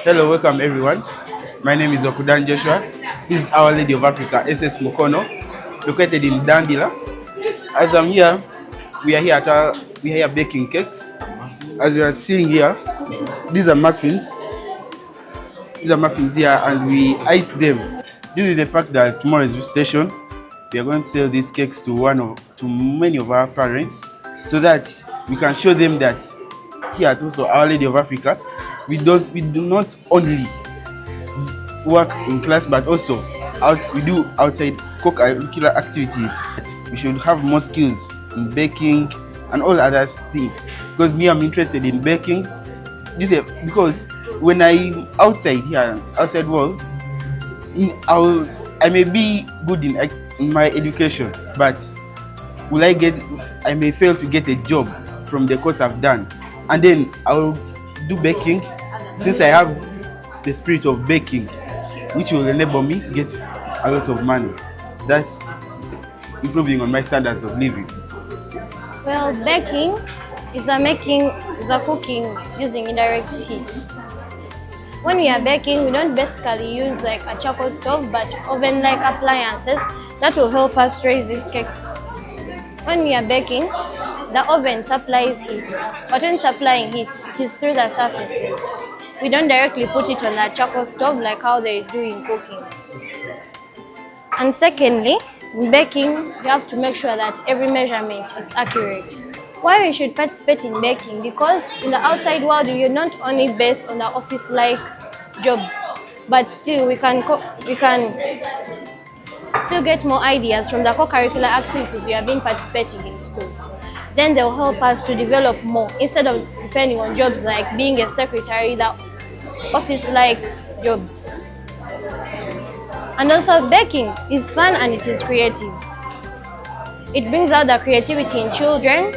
Hello, welcome everyone. My name is Okudan Joshua. This is Our Lady of Africa, SS Mukono, located in Dandila. As I'm here, we are here baking cakes. As you are seeing here, these are muffins. These are muffins here, and we ice them. Due to the fact that tomorrow is visitation, we are going to sell these cakes to many of our parents, so that we can show them that here at also Our Lady of Africa, we do not only work in class, but also we do outside co-curricular activities. We should have more skills in baking and all other things. Because me, I'm interested in baking. Because when I'm outside world, I may be good in my education, but I may fail to get a job from the course I've done. And then I'll do baking, since I have the spirit of baking, which will enable me get a lot of money. That's improving on my standards of living. Well, baking is a cooking using indirect heat. When we are baking, we don't basically use like a charcoal stove, but oven-like appliances that will help us raise these cakes. When we are baking, the oven supplies heat, but when supplying heat, it is through the surfaces. We don't directly put it on the charcoal stove like how they do in cooking. And secondly, in baking, you have to make sure that every measurement is accurate. Why we should participate in baking? Because in the outside world, you're not only based on the office-like jobs, but still we can still get more ideas from the co-curricular activities we have been participating in schools. Then they'll help us to develop more instead of depending on jobs like being a secretary, the office-like jobs. And also baking is fun and it is creative. It brings out the creativity in children,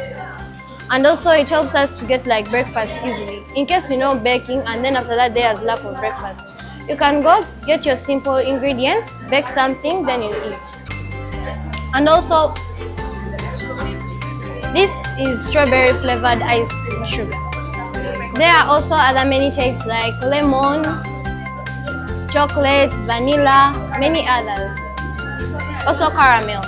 and also it helps us to get like breakfast easily. In case you know baking and then after that there's lack of breakfast, you can go get your simple ingredients, bake something, then you eat. And also this is strawberry flavored ice with sugar. There are also other many types like lemon, chocolate, vanilla, many others. Also caramel.